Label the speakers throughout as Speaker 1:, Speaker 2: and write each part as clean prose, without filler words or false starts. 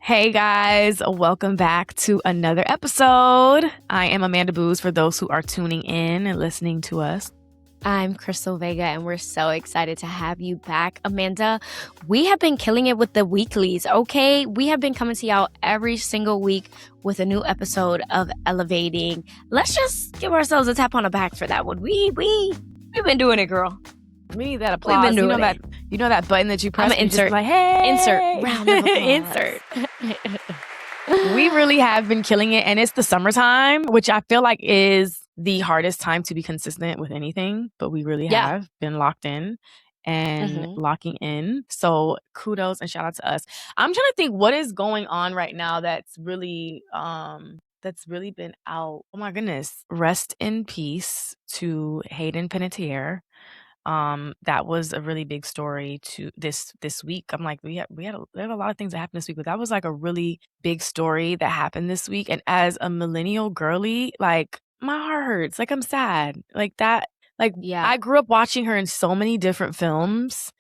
Speaker 1: Hey guys, welcome back to another episode. I am Amanda Booz for those who are tuning in and listening to us.
Speaker 2: I'm Crystal Vega, and we're so excited to have you back. Amanda, we have been killing it with the weeklies, okay? We have been coming to y'all every single week with a new episode of Elevating. Let's just give ourselves a tap on the back for that one. We've been doing it, girl.
Speaker 1: We need that applause.
Speaker 2: We've been doing it.
Speaker 1: You know that button that you press?
Speaker 2: I'm gonna insert.
Speaker 1: Like, hey!
Speaker 2: Insert. Round of applause.
Speaker 1: Insert. We really have been killing it, and it's the summertime, which I feel like is the hardest time to be consistent with anything, but we really have been locked in and locking in. So kudos and shout out to us. I'm trying to think what is going on right now that's really been out. Oh my goodness. Rest in peace to Hayden Panettiere. That was a really big story to this week. I'm like, we have a lot of things that happened this week, but that was like a really big story that happened this week. And as a millennial girly, like my heart hurts. Like I'm sad. Like that. Like I grew up watching her in so many different films.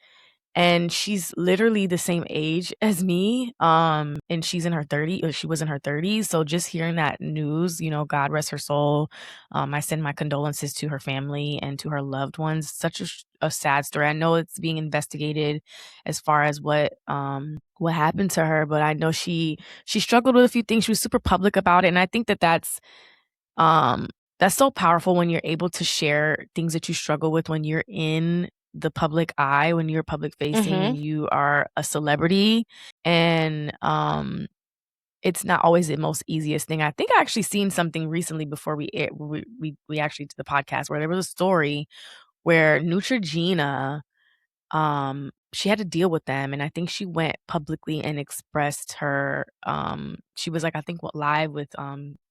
Speaker 1: And she's literally the same age as me. And she's in her 30s, or she was in her 30s. So just hearing that news, you know, God rest her soul. I send my condolences to her family and to her loved ones. Such a sad story. I know it's being investigated as far as what happened to her, but I know she struggled with a few things. She was super public about it. And I think that's so powerful when you're able to share things that you struggle with when you're in the public eye, when you're public facing, you are a celebrity, and it's not always the most easiest thing. I think I actually seen something recently before we actually did the podcast where there was a story where Neutrogena, she had to deal with them, and I think she went publicly and expressed her. She was like, I think live with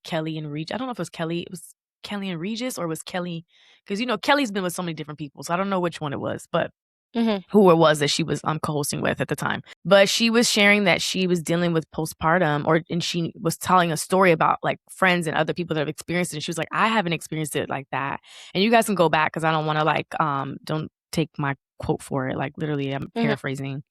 Speaker 1: Kelly and Regis. I don't know if it was Kelly. It was Kelly and Regis, or it was Kelly, because you know Kelly's been with so many different people, so I don't know which one it was, but who it was that she was co-hosting with at the time. But she was sharing that she was dealing with postpartum, and she was telling a story about like friends and other people that have experienced it. And she was like, I haven't experienced it like that. And you guys can go back because I don't want to like don't take my quote for it. Like literally, I'm paraphrasing.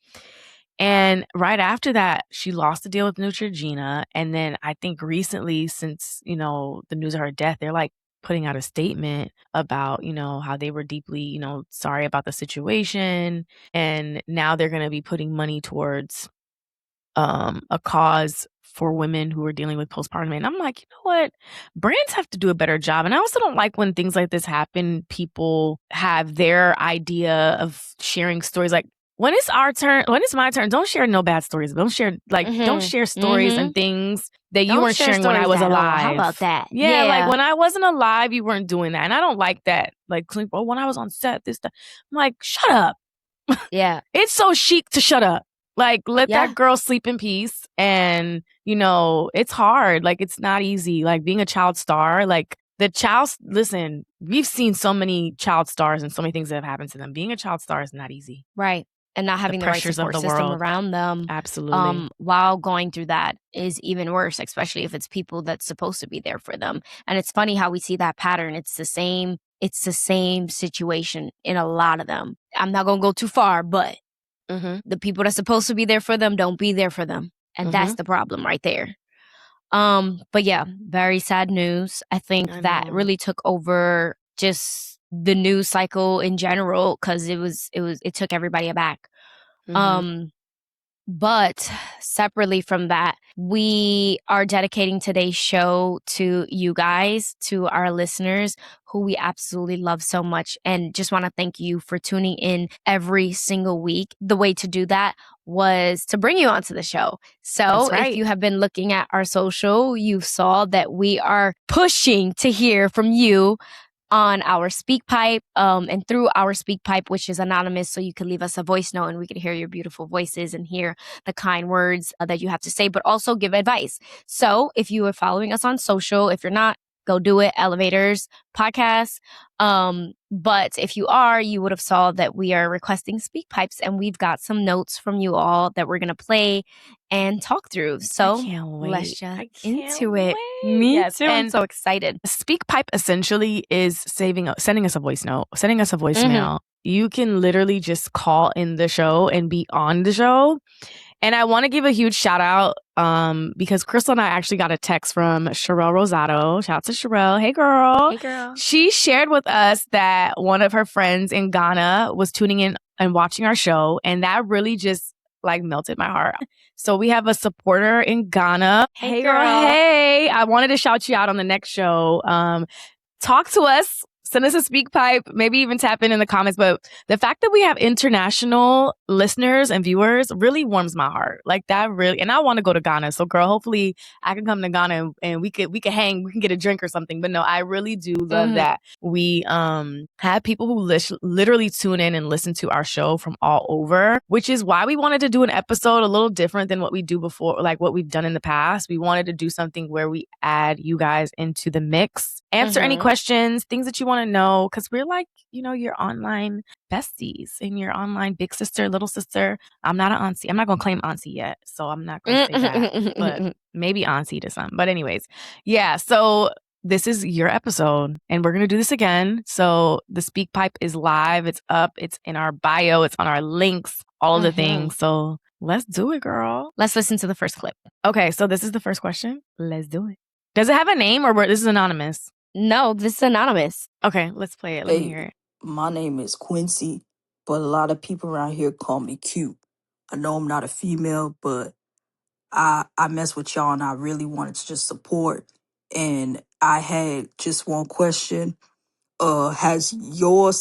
Speaker 1: And right after that, she lost the deal with Neutrogena. And then I think recently, since, you know, the news of her death, they're like putting out a statement about, you know, how they were deeply, you know, sorry about the situation. And now they're going to be putting money towards a cause for women who are dealing with postpartum. And I'm like, you know what? Brands have to do a better job. And I also don't like when things like this happen, people have their idea of sharing stories. Like, when it's my turn, don't share no bad stories. Don't share don't share stories and things that you weren't sharing when I was alive.
Speaker 2: How about that?
Speaker 1: Yeah, like when I wasn't alive, you weren't doing that. And I don't like that. Like, when I was on set, this, that. I'm like, shut up.
Speaker 2: Yeah.
Speaker 1: It's so chic to shut up. Like, let that girl sleep in peace. And, you know, it's hard. Like, it's not easy. Like, being a child star, like, listen, we've seen so many child stars and so many things that have happened to them. Being a child star is not easy.
Speaker 2: Right. And not having the right support system around them.
Speaker 1: Absolutely.
Speaker 2: While going through that is even worse, especially if it's people that's supposed to be there for them. And it's funny how we see that pattern. It's the same situation in a lot of them. I'm not going to go too far, but the people that's supposed to be there for them don't be there for them. And that's the problem right there. But yeah, very sad news. I think that really took over just the news cycle in general, because it took everybody aback. But separately from that, we are dedicating today's show to you guys, to our listeners who we absolutely love so much, and just want to thank you for tuning in every single week. The way to do that was to bring you onto the show. So if you have been looking at our social, you saw that we are pushing to hear from you on our SpeakPipe, and through our SpeakPipe, which is anonymous, so you can leave us a voice note and we can hear your beautiful voices and hear the kind words that you have to say, but also give advice. So if you are following us on social, if you're not, go do it. Elevators Podcast. But if you are, you would have saw that we are requesting SpeakPipes, and we've got some notes from you all that we're going to play and talk through. So let's jump into it. Me too. I'm so excited.
Speaker 1: SpeakPipe essentially is sending us a voice note, sending us a voicemail. You can literally just call in the show and be on the show. And I want to give a huge shout out because Crystal and I actually got a text from Sherelle Rosado. Shout out to Sherelle. Hey, girl.
Speaker 2: Hey, girl.
Speaker 1: She shared with us that one of her friends in Ghana was tuning in and watching our show. And that really just like melted my heart. So we have a supporter in Ghana.
Speaker 2: Hey, girl.
Speaker 1: Hey. I wanted to shout you out on the next show. Talk to us. Send us a speak pipe, maybe even tap in the comments. But the fact that we have international listeners and viewers really warms my heart. Like that really, and I want to go to Ghana. So girl, hopefully I can come to Ghana and we could hang, we can get a drink or something. But no, I really do love that we have people who literally tune in and listen to our show from all over, which is why we wanted to do an episode a little different than what we do before, like what we've done in the past. We wanted to do something where we add you guys into the mix, answer any questions, things that you want to know, because we're like, you know, your online besties and your online big sister, little sister. I'm not an auntie. I'm not going to claim auntie yet, so I'm not going to say that, but maybe auntie to some. But anyways, yeah, so this is your episode and we're going to do this again. So the speak pipe is live. It's up. It's in our bio. It's on our links, all of the things. So let's do it, girl.
Speaker 2: Let's listen to the first clip.
Speaker 1: Okay, so this is the first question. Let's do it. Does it have a name or this is anonymous?
Speaker 2: No, this is anonymous.
Speaker 1: Okay, let's play it. Let me hear it.
Speaker 3: My name is Quincy, but a lot of people around here call me cute. I know I'm not a female, but I mess with y'all and I really wanted to just support. And I had just one question. Has your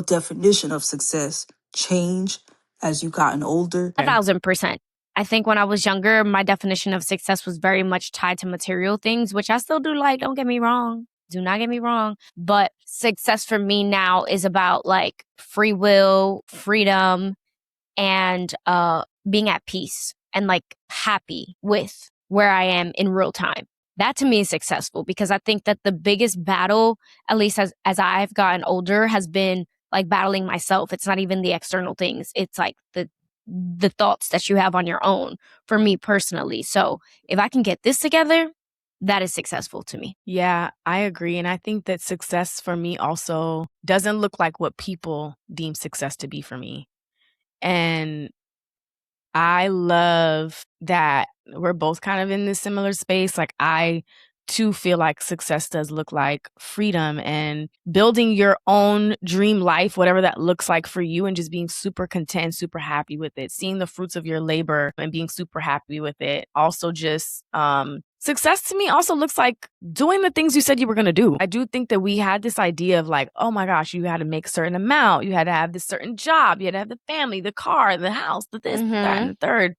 Speaker 3: definition of success changed as you gotten older?
Speaker 2: 1,000%. I think when I was younger, my definition of success was very much tied to material things, which I still do like. Don't get me wrong. Do not get me wrong. But success for me now is about like free will, freedom, and being at peace and like happy with where I am in real time. That to me is successful because I think that the biggest battle, at least as I've gotten older, has been like battling myself. It's not even the external things. It's like the thoughts that you have on your own for me personally. So if I can get this together, that is successful to me.
Speaker 1: Yeah, I agree. And I think that success for me also doesn't look like what people deem success to be for me. And I love that we're both kind of in this similar space. Like I too feel like success does look like freedom and building your own dream life, whatever that looks like for you, and just being super content, super happy with it, seeing the fruits of your labor and being super happy with it. Also just success to me also looks like doing the things you said you were going to do. I do think that we had this idea of like, oh my gosh, you had to make a certain amount. You had to have this certain job. You had to have the family, the car, the house, the this, that, and the third.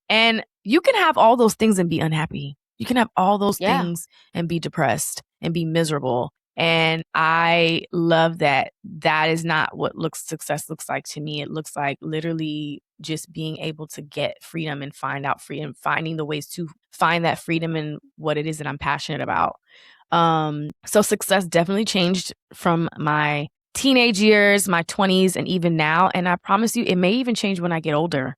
Speaker 1: And you can have all those things and be unhappy. You can have all those things and be depressed and be miserable. And I love that that is not what success looks like to me. It looks like literally just being able to get freedom and find out freedom, finding the ways to find that freedom in what it is that I'm passionate about. So success definitely changed from my teenage years, my 20s, and even now. And I promise you, it may even change when I get older.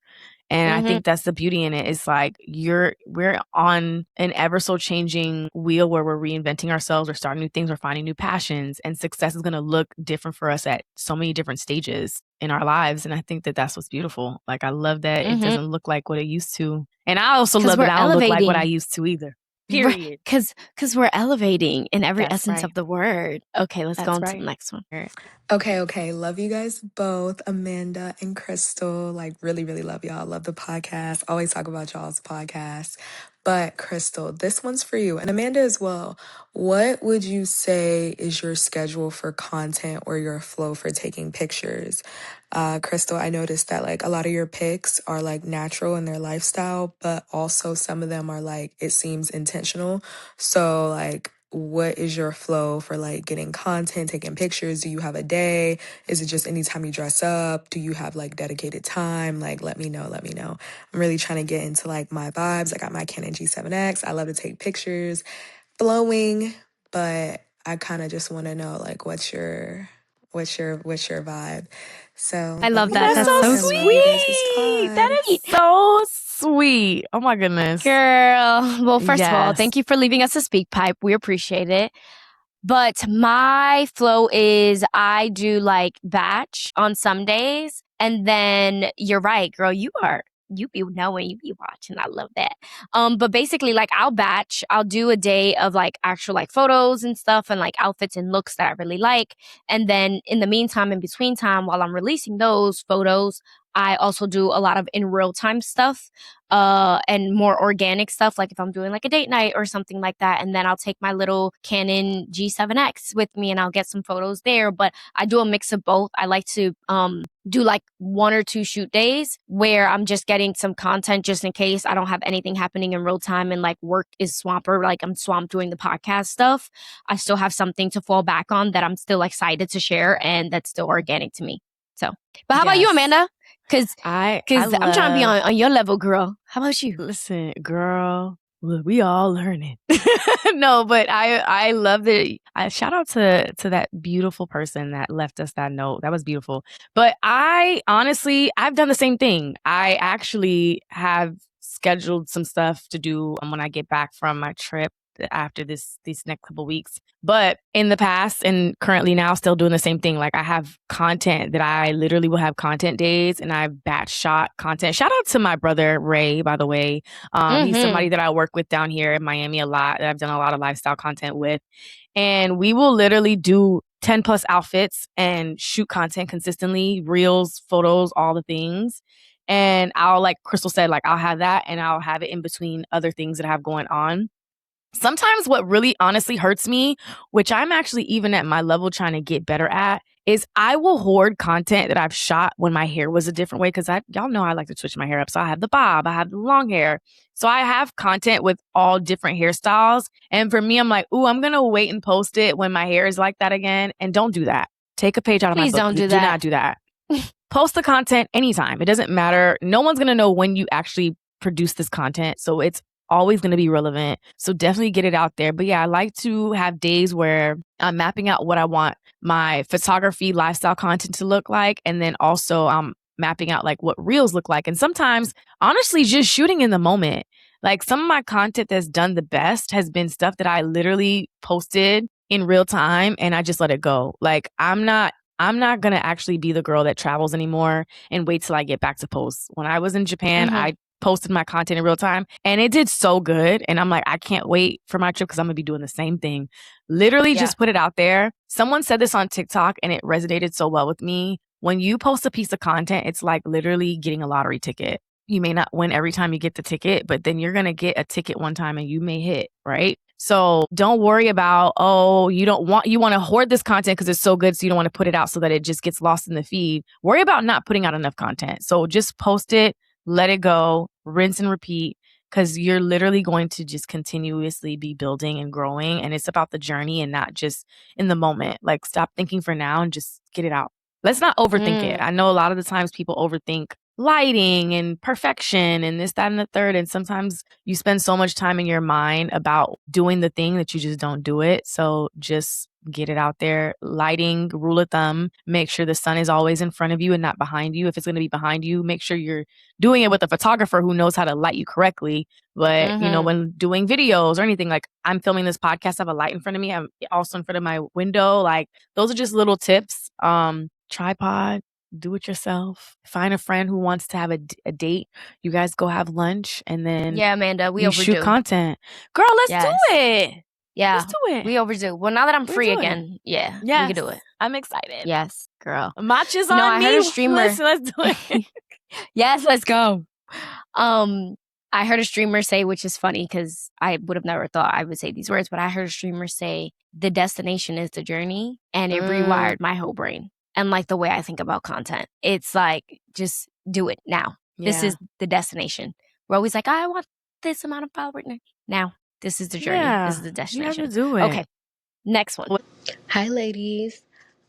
Speaker 1: And I think that's the beauty in it. It's like we're on an ever so changing wheel where we're reinventing ourselves or starting new things or finding new passions. And success is going to look different for us at so many different stages in our lives. And I think that that's what's beautiful. Like I love that it doesn't look like what it used to. And I also love that I don't look like what I used to either. Period.
Speaker 2: Because we're elevating in every essence of the word. Okay, let's go on to the next one.
Speaker 4: Okay. Love you guys both, Amanda and Crystal. Like, really, really love y'all. Love the podcast. Always talk about y'all's podcast. But Crystal, this one's for you, and Amanda as well. What would you say is your schedule for content or your flow for taking pictures? Crystal, I noticed that like a lot of your pics are like natural in their lifestyle, but also some of them are like, it seems intentional. So like, what is your flow for like getting content, taking pictures? Do you have a day? Is it just anytime you dress up? Do you have like dedicated time? Like, let me know. I'm really trying to get into like my vibes. I got my Canon G7X. I love to take pictures, flowing, but I kind of just want to know like, what's your vibe? So
Speaker 2: I love that. That's so
Speaker 1: sweet. That is so sweet. Oh my goodness.
Speaker 2: Girl. Well, first of all, thank you for leaving us a speak pipe. We appreciate it. But my flow is I do like batch on some days. And then you're right, girl, you be knowing, you be watching. I love that. But basically, like, I'll do a day of like actual like photos and stuff and like outfits and looks that I really like. And then in the meantime, in between time, while I'm releasing those photos, I also do a lot of in real time stuff, and more organic stuff, like if I'm doing like a date night or something like that. And then I'll take my little Canon G7X with me and I'll get some photos there. But I do a mix of both. I like to do like 1 or 2 shoot days where I'm just getting some content just in case I don't have anything happening in real time and like work is swamped or like I'm swamped doing the podcast stuff. I still have something to fall back on that I'm still excited to share and that's still organic to me. So, but how about you, Amanda? Because I'm trying to be on your level, girl. How about you?
Speaker 1: Listen, girl, look, we all learning. No, but I love that. I shout out to that beautiful person that left us that note. That was beautiful. But I've done the same thing. I actually have scheduled some stuff to do when I get back from my trip after these next couple weeks. But in the past and currently now still doing the same thing. Like I have content that I literally will have content days and I've batch shot content. Shout out to my brother Ray, by the way. He's somebody that I work with down here in Miami a lot, that I've done a lot of lifestyle content with. And we will literally do 10 plus outfits and shoot content consistently, reels, photos, all the things. And I'll, like Crystal said, like I'll have that and I'll have it in between other things that I have going on. Sometimes what really honestly hurts me, which I'm actually even at my level trying to get better at, is I will hoard content that I've shot when my hair was a different way. Cause y'all know I like to switch my hair up. So I have the bob, I have the long hair. So I have content with all different hairstyles. And for me, I'm like, ooh, I'm going to wait and post it when my hair is like that again. And don't do that. Take a page out of my book.
Speaker 2: Don't do that.
Speaker 1: Do not do that. Post the content anytime. It doesn't matter. No one's going to know when you actually produce this content. So it's always going to be relevant. So definitely get it out there. But yeah, I like to have days where I'm mapping out what I want my photography lifestyle content to look like. And then also I'm mapping out like what reels look like. And sometimes honestly, just shooting in the moment. Like some of my content that's done the best has been stuff that I literally posted in real time and I just let it go. Like I'm not going to actually be the girl that travels anymore and wait till I get back to post. When I was in Japan, I posted my content in real time and it did so good. And I'm like, I can't wait for my trip because I'm going to be doing the same thing. Literally just put it out there. Someone said this on TikTok and it resonated so well with me. When you post a piece of content, it's like literally getting a lottery ticket. You may not win every time you get the ticket, but then you're going to get a ticket one time and you may hit, right? So don't worry about, you want to hoard this content because it's so good. So you don't want to put it out so that it just gets lost in the feed. Worry about not putting out enough content. So just post it, let it go, rinse and repeat, because you're literally going to just continuously be building and growing. And it's about the journey and not just in the moment. Like stop thinking for now and just get it out. Let's not overthink it. I know a lot of the times people overthink lighting and perfection and this, that, and the third. And sometimes you spend so much time in your mind about doing the thing that you just don't do it. So just get it out there. Lighting, rule of thumb, make sure the sun is always in front of you and not behind you. If it's going to be behind you, make sure you're doing it with a photographer who knows how to light you correctly. But, when doing videos or anything, like I'm filming this podcast, I have a light in front of me. I'm also in front of my window. Like those are just little tips. Tripod, do it yourself. Find a friend who wants to have a date. You guys go have lunch and then
Speaker 2: Amanda, we overdo.
Speaker 1: Shoot content. Girl, let's do it.
Speaker 2: Yeah,
Speaker 1: let's do it.
Speaker 2: We overdo. Well, now that I'm free again, we can do it.
Speaker 1: I'm excited.
Speaker 2: Yes, girl.
Speaker 1: Matcha's on
Speaker 2: I
Speaker 1: me.
Speaker 2: Heard a streamer.
Speaker 1: Let's do it.
Speaker 2: Yes, let's go. I heard a streamer say, which is funny because I would have never thought I would say these words, but I heard a streamer say, the destination is the journey, and it rewired my whole brain. And like the way I think about content, it's like, just do it now. Yeah. This is the destination. We're always like, I want this amount of followers. Now, this is the journey. Yeah, this is the destination.
Speaker 1: You have to do it.
Speaker 2: Okay, next one.
Speaker 5: Hi, ladies.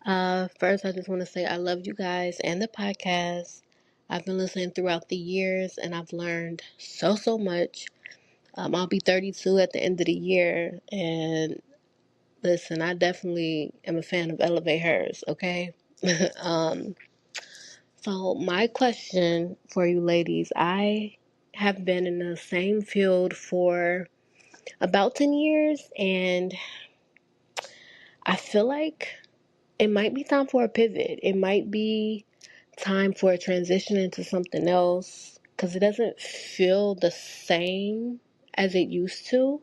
Speaker 5: First, I just want to say I love you guys and the podcast. I've been listening throughout the years, and I've learned so much. I'll be 32 at the end of the year, and listen, I definitely am a fan of Elevate Hers, okay? So my question for you ladies, I have been in the same field for about 10 years, and I feel like it might be time for a pivot. It might be time for a transition into something else because it doesn't feel the same as it used to.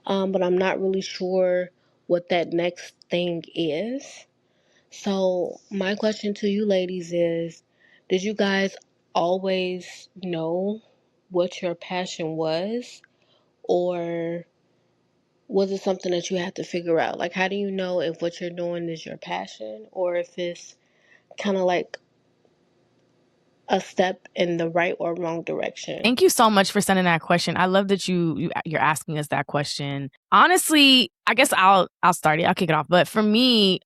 Speaker 5: But I'm not really sure what that next thing is. So, my question to you ladies is, did you guys always know what your passion was? Or was it something that you had to figure out? Like, how do you know if what you're doing is your passion or if it's kind of like a step in the right or wrong direction?
Speaker 1: Thank you so much for sending that question. I love that you're asking us that question. Honestly, I guess I'll start it. I'll kick it off. But for me,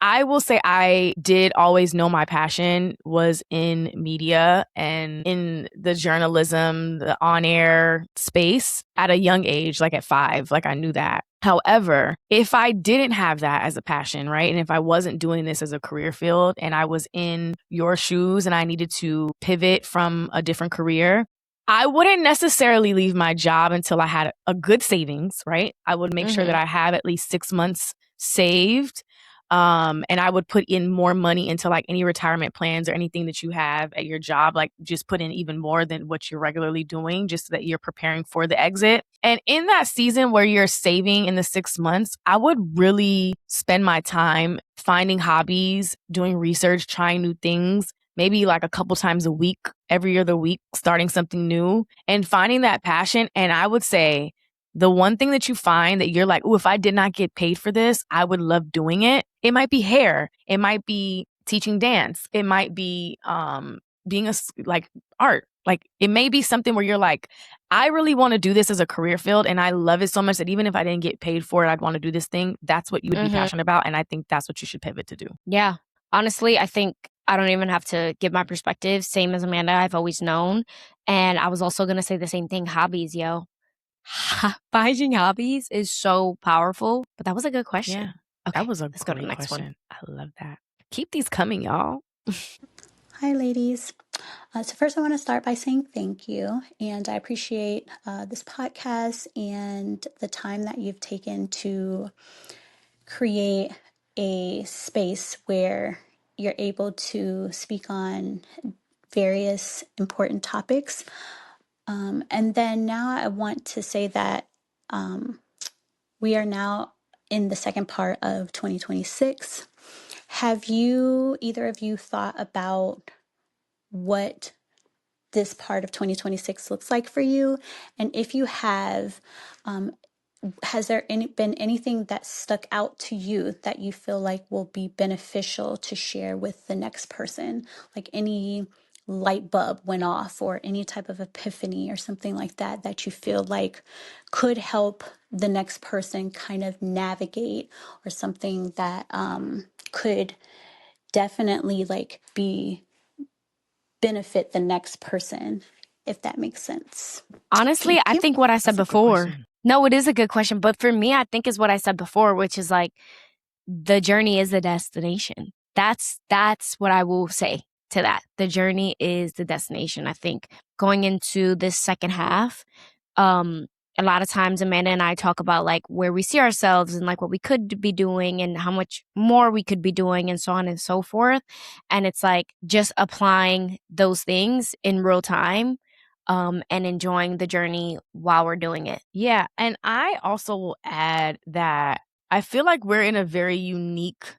Speaker 1: I will say I did always know my passion was in media and in the journalism, the on-air space at a young age, like at 5, like I knew that. However, if I didn't have that as a passion, right? And if I wasn't doing this as a career field and I was in your shoes and I needed to pivot from a different career, I wouldn't necessarily leave my job until I had a good savings, right? I would make sure that I have at least 6 months saved. And I would put in more money into like any retirement plans or anything that you have at your job, like just put in even more than what you're regularly doing, just so that you're preparing for the exit. And in that season where you're saving in the 6 months, I would really spend my time finding hobbies, doing research, trying new things, maybe like a couple times a week, every other week, starting something new and finding that passion. And I would say, the one thing that you find that you're like, oh, if I did not get paid for this, I would love doing it. It might be hair. It might be teaching dance. It might be being like art. Like it may be something where you're like, I really want to do this as a career field and I love it so much that even if I didn't get paid for it, I'd want to do this thing. That's what you would be passionate about. And I think that's what you should pivot to do.
Speaker 2: Yeah. Honestly, I think I don't even have to give my perspective. Same as Amanda, I've always known. And I was also going to say the same thing. Hobbies, yo. Finding hobbies is so powerful. But that was a good question.
Speaker 1: Yeah.
Speaker 2: Okay,
Speaker 1: That was a
Speaker 2: let's go to the
Speaker 1: great
Speaker 2: next
Speaker 1: question.
Speaker 2: one.
Speaker 1: I love that. Keep these coming, y'all.
Speaker 6: Hi, ladies. So, first, I want to start by saying thank you. And I appreciate this podcast and the time that you've taken to create a space where you're able to speak on various important topics. And then now I want to say that we are now in the second part of 2026. Have you, either of you, thought about what this part of 2026 looks like for you? And if you have, has there been anything that stuck out to you that you feel like will be beneficial to share with the next person? Like any light bulb went off or any type of epiphany or something like that that you feel like could help the next person kind of navigate, or something that could definitely like be benefit the next person, if that makes sense.
Speaker 2: Honestly,
Speaker 6: Thank
Speaker 2: I
Speaker 6: you.
Speaker 2: think what I said
Speaker 1: That's a good
Speaker 2: before.
Speaker 1: question.
Speaker 2: No, it is a good question. But for me, I think is what I said before, which is like the journey is the destination. That's what I will say to that. The journey is the destination. I think going into this second half, a lot of times Amanda and I talk about like where we see ourselves and like what we could be doing and how much more we could be doing and so on and so forth. And it's like just applying those things in real time, and enjoying the journey while we're doing it.
Speaker 1: Yeah. And I also will add that I feel like we're in a very unique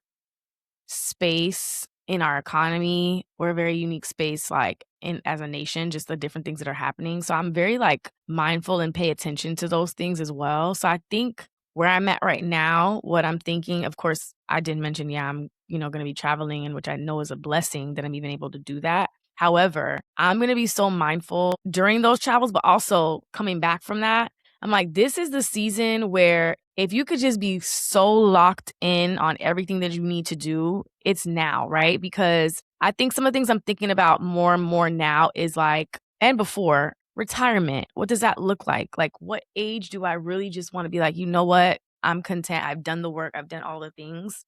Speaker 1: space in our economy. We're a very unique space, like in as a nation, just the different things that are happening. So I'm very like mindful and pay attention to those things as well. So I think where I'm at right now, what I'm thinking, of course, I did mention, yeah, I'm, going to be traveling, and which I know is a blessing that I'm even able to do that. However, I'm going to be so mindful during those travels, but also coming back from that. I'm like, this is the season where if you could just be so locked in on everything that you need to do, it's now, right? Because I think some of the things I'm thinking about more and more now is like, and before, retirement. What does that look like? Like, what age do I really just want to be like, you know what? I'm content. I've done the work. I've done all the things.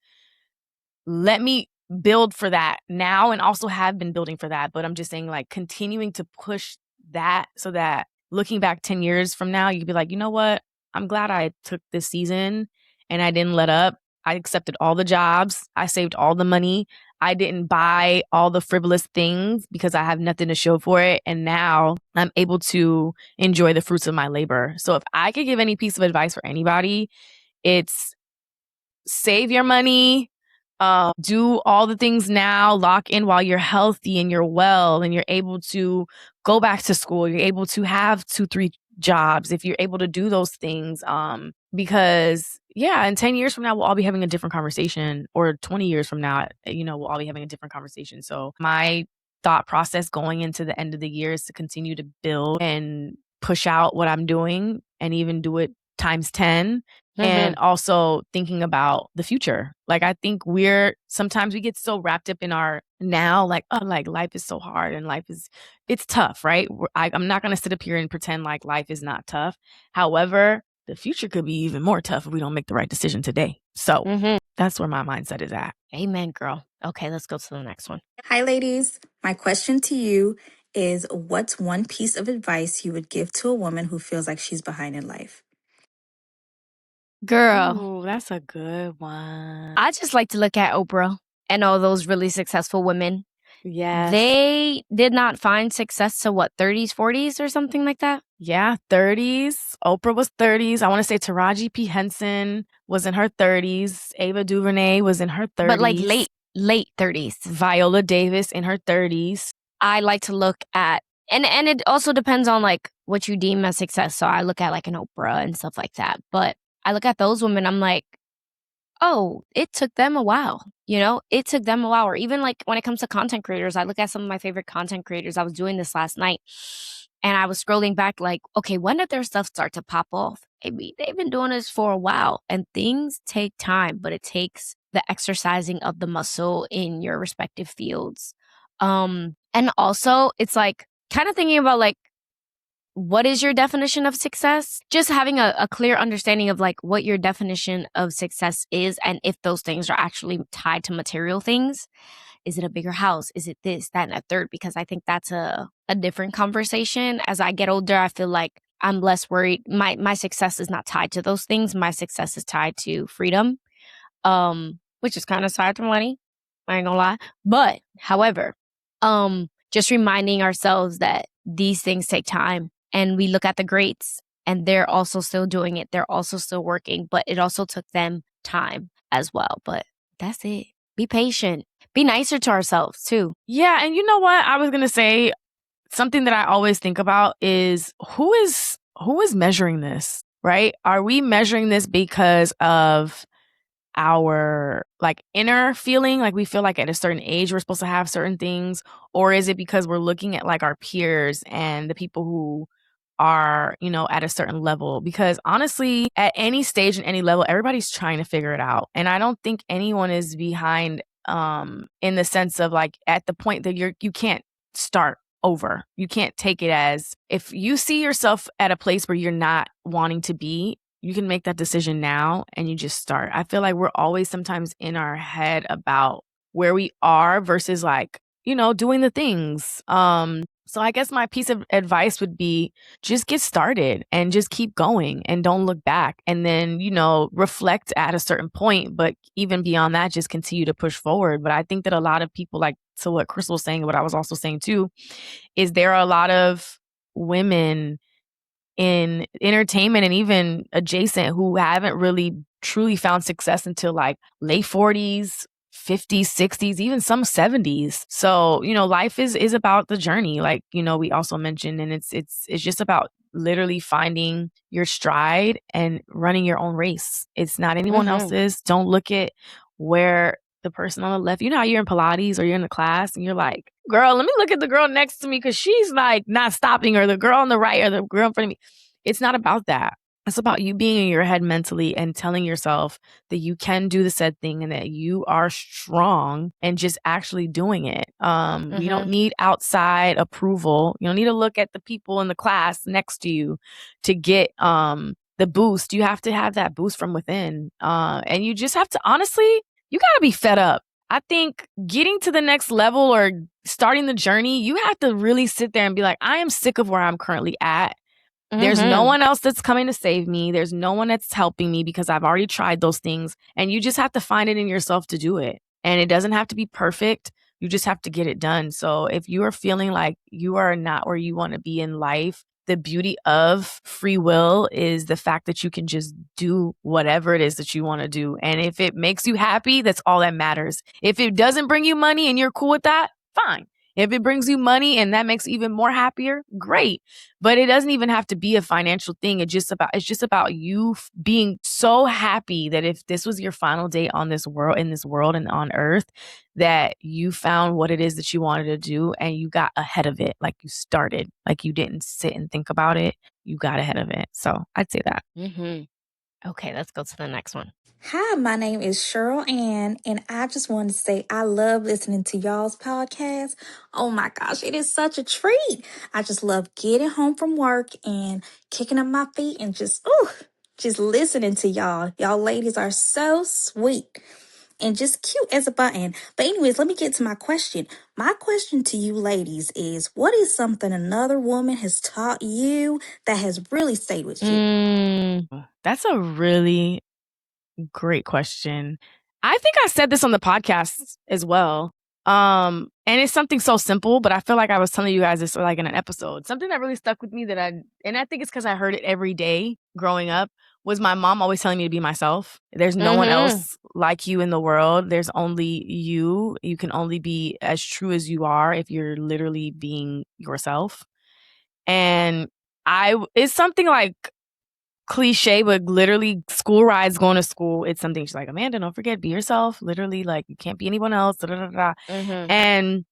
Speaker 1: Let me build for that now, and also have been building for that. But I'm just saying, like, continuing to push that so that looking back 10 years from now, you could be like, you know what? I'm glad I took this season and I didn't let up. I accepted all the jobs. I saved all the money. I didn't buy all the frivolous things because I have nothing to show for it. And now I'm able to enjoy the fruits of my labor. So if I could give any piece of advice for anybody, it's save your money, do all the things now, lock in while you're healthy and you're well and you're able to go back to school. You're able to have 2-3 jobs if you're able to do those things. Because yeah, in 10 years from now, we'll all be having a different conversation, or 20 years from now, we'll all be having a different conversation. So my thought process going into the end of the year is to continue to build and push out what I'm doing and even do it times 10. And also thinking about the future. Like, I think sometimes we get so wrapped up in our now, like, oh, like life is so hard and it's tough, right? I'm not going to sit up here and pretend like life is not tough. However, the future could be even more tough if we don't make the right decision today. So that's where my mindset is at.
Speaker 2: Amen, girl. Okay, let's go to the next one.
Speaker 7: Hi, ladies. My question to you is, what's one piece of advice you would give to a woman who feels like she's behind in life?
Speaker 2: Girl.
Speaker 1: Ooh, that's a good one.
Speaker 2: I just like to look at Oprah and all those really successful women.
Speaker 1: Yes.
Speaker 2: They did not find success to 30s, 40s or something like that?
Speaker 1: Yeah, 30s. Oprah was 30s. I want to say Taraji P. Henson was in her 30s. Ava DuVernay was in her 30s.
Speaker 2: But like late 30s.
Speaker 1: Viola Davis in her 30s.
Speaker 2: I like to look at, and it also depends on like what you deem as success. So I look at like an Oprah and stuff like that. But I look at those women, I'm like, oh, it took them a while. It took them a while. Or even like when it comes to content creators, I look at some of my favorite content creators. I was doing this last night and I was scrolling back like, okay, when did their stuff start to pop off? Maybe they've been doing this for a while, and things take time, but it takes the exercising of the muscle in your respective fields. And also it's like kind of thinking about like, what is your definition of success? Just having a clear understanding of like what your definition of success is, and if those things are actually tied to material things. Is it a bigger house? Is it this, that, and a third? Because I think that's a different conversation. As I get older, I feel like I'm less worried. My success is not tied to those things. My success is tied to freedom, which is kind of tied to money. I ain't gonna lie. But however, just reminding ourselves that these things take time. And we look at the greats and they're also still doing it. They're also still working, but it also took them time as well. But that's it. Be patient. Be nicer to ourselves too.
Speaker 1: Yeah. And you know what? I was going to say something that I always think about is who is measuring this, right? Are we measuring this because of our like inner feeling, like we feel like at a certain age we're supposed to have certain things, or is it because we're looking at like our peers and the people who are at a certain level? Because honestly, at any stage and any level, everybody's trying to figure it out, and I don't think anyone is behind in the sense of like at the point that you can't start over. You can't take it as, if you see yourself at a place where you're not wanting to be, you can make that decision now and you just start. I feel like we're always sometimes in our head about where we are versus like, doing the things. So I guess my piece of advice would be just get started and just keep going and don't look back. And then, reflect at a certain point. But even beyond that, just continue to push forward. But I think that a lot of people, like to what Crystal was saying, what I was also saying too, is there are a lot of women in entertainment and even adjacent who haven't really truly found success until like late 40s, 50s, 60s, even some 70s. So, life is about the journey, like, we also mentioned, and it's just about literally finding your stride and running your own race. It's not anyone else's. Don't look at where the person on the left, how you're in Pilates or you're in the class and you're like, girl, let me look at the girl next to me because she's like not stopping, or the girl on the right or the girl in front of me. It's not about that. It's about you being in your head mentally and telling yourself that you can do the said thing and that you are strong and just actually doing it. You don't need outside approval. You don't need to look at the people in the class next to you to get the boost. You have to have that boost from within. And you just have to, honestly, you got to be fed up. I think getting to the next level or starting the journey, you have to really sit there and be like, I am sick of where I'm currently at. There's no one else that's coming to save me. There's no one that's helping me because I've already tried those things. And you just have to find it in yourself to do it. And it doesn't have to be perfect. You just have to get it done. So if you are feeling like you are not where you want to be in life, the beauty of free will is the fact that you can just do whatever it is that you want to do. And if it makes you happy, that's all that matters. If it doesn't bring you money and you're cool with that, fine. If it brings you money and that makes you even more happier, great. But it doesn't even have to be a financial thing. It's just about you being so happy that if this was your final day on this world, in this world and on earth, that you found what it is that you wanted to do and you got ahead of it. Like you started, like you didn't sit and think about it. You got ahead of it. So I'd say that.
Speaker 2: Okay, let's go to the next one.
Speaker 7: Hi, my name is Cheryl Ann, and I just wanted to say I love listening to y'all's podcast. Oh my gosh, it is such a treat. I just love getting home from work and kicking up my feet and just listening to y'all. Y'all ladies are so sweet and just cute as a button. But anyways, let me get to my question. My question to you ladies is, what is something another woman has taught you that has really stayed with you?
Speaker 1: That's a really great question. I think I said this on the podcast as well. And it's something so simple, but I feel like I was telling you guys this like in an episode. Something that really stuck with me and I think it's because I heard it every day growing up, was my mom always telling me to be myself. There's no one else like you in the world. There's only you. You can only be as true as you are if you're literally being yourself. And it's something like cliche, but literally school rides, going to school, it's something she's like, Amanda, don't forget, be yourself. Literally, like, you can't be anyone else. Da, da, da, da. And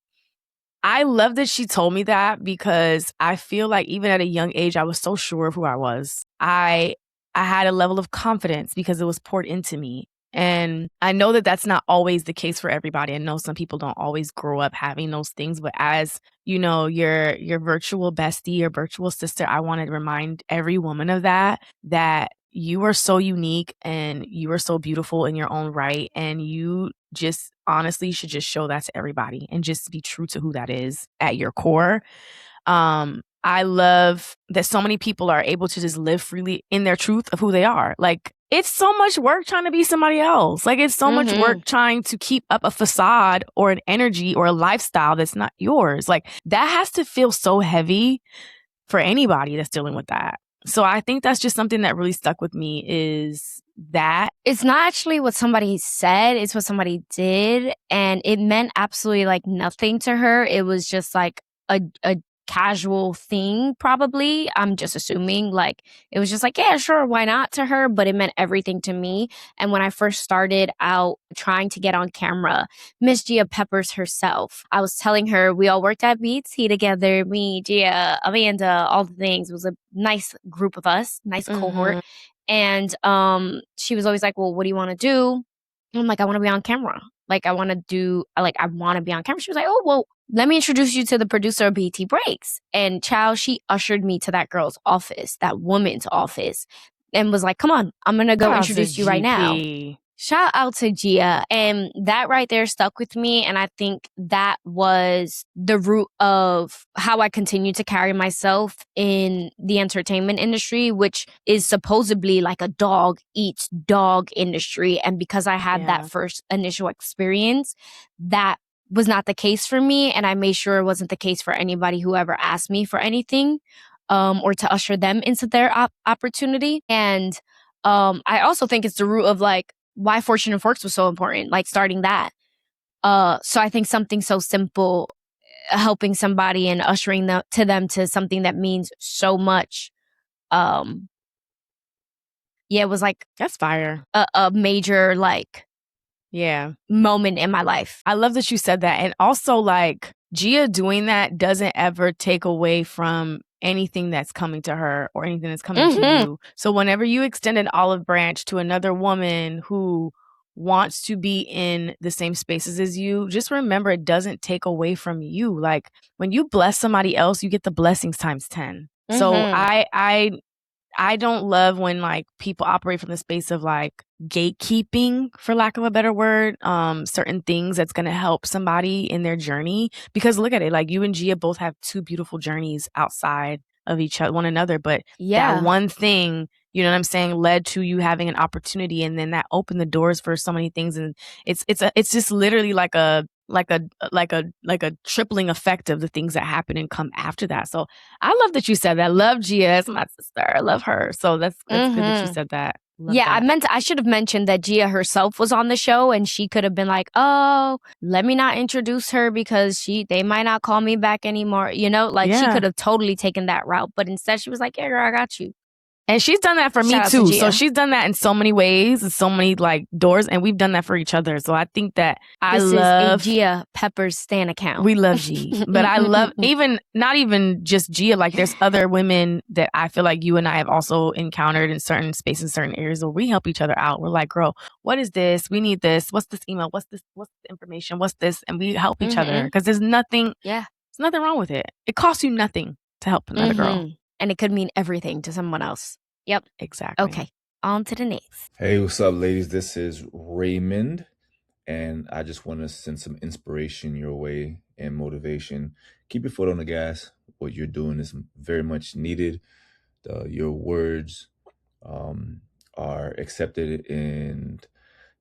Speaker 1: I love that she told me that, because I feel like even at a young age, I was so sure of who I was. I had a level of confidence because it was poured into me. And I know that that's not always the case for everybody. I know some people don't always grow up having those things, but as you know, your virtual bestie, your virtual sister, I want to remind every woman of that you are so unique and you are so beautiful in your own right. And you just honestly should just show that to everybody and just be true to who that is at your core. I love that so many people are able to just live freely in their truth of who they are. Like, it's so much work trying to be somebody else. Like, it's so much work trying to keep up a facade or an energy or a lifestyle that's not yours. Like, that has to feel so heavy for anybody that's dealing with that. So I think that's just something that really stuck with me, is that
Speaker 2: it's not actually what somebody said, it's what somebody did. And it meant absolutely like nothing to her. It was just like a casual thing, probably. I'm just assuming, like, it was just like, yeah, sure, why not to her, but it meant everything to me. And when I first started out trying to get on camera, Miss Gia Peppers herself, I was telling her, we all worked at BT together, me, Gia, Amanda, all the things. It was a nice group of us, nice cohort. And she was always like, well, what do you want to do? And I'm like, I want to be on camera. Like, I want to be on camera. She was like, oh, well, let me introduce you to the producer of BT Breaks. And child, she ushered me to that girl's office, that woman's office, and was like, come on, I'm going to go introduce you right now. Shout out to Gia. And that right there stuck with me. And I think that was the root of how I continue to carry myself in the entertainment industry, which is supposedly like a dog eats dog industry. And because I had that first initial experience, that was not the case for me. And I made sure it wasn't the case for anybody who ever asked me for anything, or to usher them into their opportunity. And I also think it's the root of like why Fortune and Forks was so important, like starting that. So I think something so simple, helping somebody and ushering them to something that means so much. It was like,
Speaker 1: that's fire.
Speaker 2: A major moment in my life.
Speaker 1: I love that you said that. And also, like, Gia doing that doesn't ever take away from anything that's coming to her or anything that's coming to you. So whenever you extend an olive branch to another woman who wants to be in the same spaces as you, just remember it doesn't take away from you. Like, when you bless somebody else, you get the blessings times 10. So I don't love when like people operate from the space of like gatekeeping, for lack of a better word, certain things that's going to help somebody in their journey. Because look at it, like, you and Gia both have two beautiful journeys outside of one another, but that one thing you know what I'm saying, led to you having an opportunity, and then that opened the doors for so many things. And it's just literally like a tripling effect of the things that happen and come after that. So I love that you said that. I love Gia as my sister. I love her. So that's good that you said that. Love that.
Speaker 2: I should have mentioned that Gia herself was on the show, and she could have been like, "Oh, let me not introduce her because they might not call me back anymore." You know, like she could have totally taken that route, but instead she was like, "Yeah, girl, I got you."
Speaker 1: And she's done that for me too. So she's done that in so many ways, and so many like doors, and we've done that for each other. So I think that
Speaker 2: this is a Gia Peppers stan account.
Speaker 1: We love G, but I love not even just Gia. Like there's other women that I feel like you and I have also encountered in certain spaces, certain areas where we help each other out. We're like, girl, what is this? We need this. What's this email? What's this? What's the information? What's this? And we help each other because there's nothing wrong with it. It costs you nothing to help another girl.
Speaker 2: And it could mean everything to someone else. Yep.
Speaker 1: Exactly.
Speaker 2: Okay. On to the next.
Speaker 8: Hey, what's up, ladies? This is Raymond, and I just want to send some inspiration your way and motivation. Keep your foot on the gas. What you're doing is very much needed. Your words are accepted and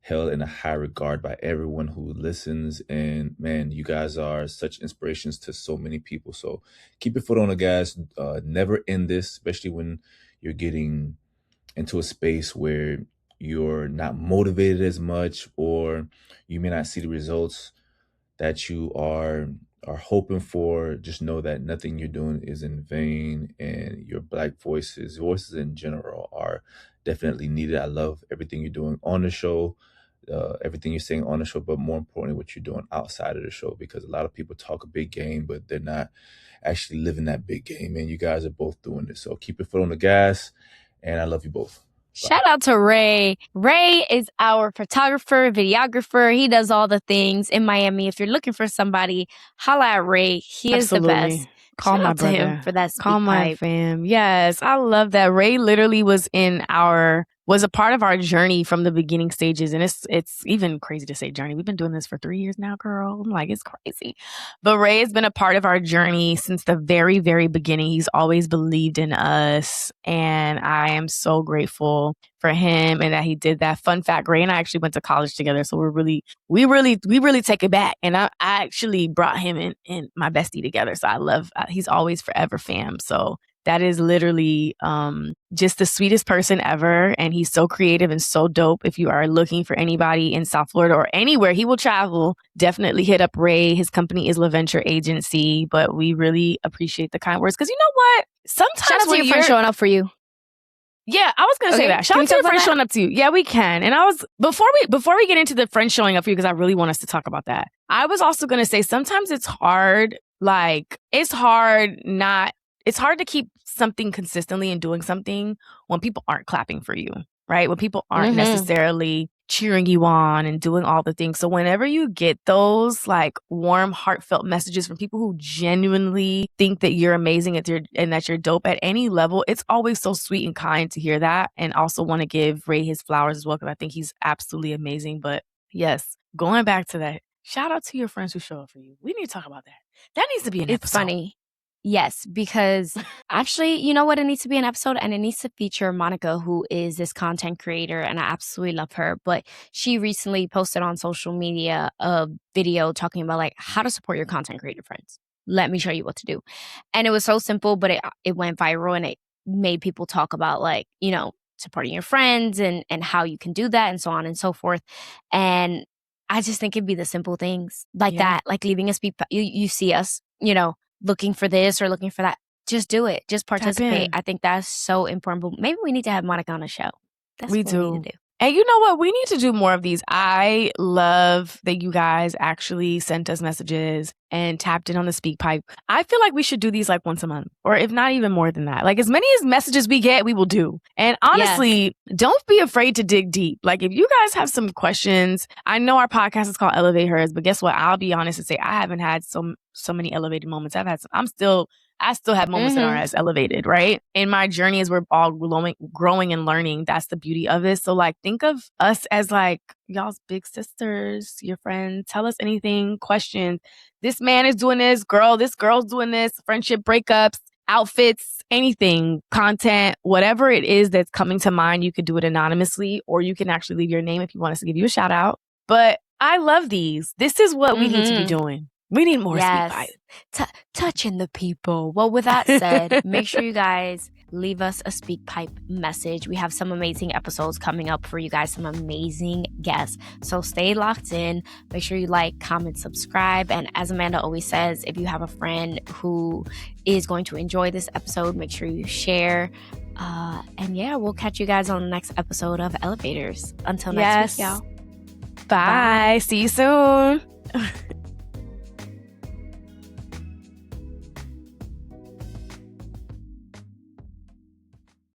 Speaker 8: held in a high regard by everyone who listens. And man, you guys are such inspirations to so many people. So keep your foot on the gas. Never end this, especially when you're getting into a space where you're not motivated as much, or you may not see the results that you are hoping for. Just know that nothing you're doing is in vain, and your Black voices in general, are definitely needed. I love everything you're doing on the show, everything you're saying on the show, but more importantly, what you're doing outside of the show, because a lot of people talk a big game, but they're not actually living that big game. And you guys are both doing this. So keep your foot on the gas, and I love you both. Bye.
Speaker 2: Shout out to Ray. Ray is our photographer, videographer. He does all the things in Miami. If you're looking for somebody, holla at Ray. He is the best.
Speaker 1: Call
Speaker 2: Shout
Speaker 1: my
Speaker 2: out
Speaker 1: brother.
Speaker 2: to him for that speak
Speaker 1: Call my
Speaker 2: pipe.
Speaker 1: fam. Yes, I love that. Ray literally was a part of our journey from the beginning stages. And it's even crazy to say journey. We've been doing this for 3 years now, girl. I'm like, it's crazy. But Ray has been a part of our journey since the very, very beginning. He's always believed in us. And I am so grateful for him and that he did that. Fun fact, Ray and I actually went to college together. So we really take it back. And I actually brought him and my bestie together. So I love, he's always forever fam. So that is literally just the sweetest person ever. And he's so creative and so dope. If you are looking for anybody in South Florida or anywhere he will travel, definitely hit up Ray. His company is LaVenture Agency. But we really appreciate the kind words. Because you know what? Sometimes
Speaker 2: shout out to your friend showing up for you.
Speaker 1: Yeah, I was going to say that. Shout out to your friend showing up to you. Yeah, we can. And before we get into the friend showing up for you, because I really want us to talk about that, I was also going to say sometimes it's hard. It's hard to keep something consistently and doing something when people aren't clapping for you, right? When people aren't necessarily cheering you on and doing all the things. So whenever you get those like warm, heartfelt messages from people who genuinely think that you're amazing and that you're dope at any level, it's always so sweet and kind to hear that. And also want to give Ray his flowers as well, because I think he's absolutely amazing. But yes, going back to that, shout out to your friends who show up for you. We need to talk about that. That needs to be an episode.
Speaker 2: It's funny. Yes, because actually, you know what? It needs to be an episode, and it needs to feature Monica, who is this content creator, and I absolutely love her. But she recently posted on social media a video talking about like how to support your content creator friends. Let me show you what to do. And it was so simple, but it went viral, and it made people talk about like, you know, supporting your friends and how you can do that and so on and so forth. And I just think it'd be the simple things like that, like leaving us be, you see us, you know, looking for this or looking for that. Just do it. Just participate. I think that's so important. But maybe we need to have Monica on the show. That's what we need to do.
Speaker 1: And you know what? We need to do more of these. I love that you guys actually sent us messages and tapped in on the speak pipe. I feel like we should do these like once a month, or if not even more than that. Like as many as messages we get, we will do. And honestly, don't be afraid to dig deep. Like if you guys have some questions, I know our podcast is called Elevate Hers, but guess what? I'll be honest and say I haven't had so many elevated moments. I still have moments that aren't as elevated, right? In my journey as we're all growing and learning, that's the beauty of it. So like, think of us as like y'all's big sisters, your friends. Tell us anything, questions. This man is doing this, this girl's doing this, friendship breakups. outfits, anything, content, whatever it is that's coming to mind. You could do it anonymously, or you can actually leave your name if you want us to give you a shout out. But I love these. This is what we need to be doing. We need more speak pipe.
Speaker 2: Touching the people. Well, with that said, make sure you guys leave us a speak pipe message. We have some amazing episodes coming up for you guys, some amazing guests. So stay locked in. Make sure you like, comment, subscribe. And as Amanda always says, if you have a friend who is going to enjoy this episode, make sure you share. And yeah, we'll catch you guys on the next episode of Elevators. Until next week, y'all.
Speaker 1: Bye. See you soon.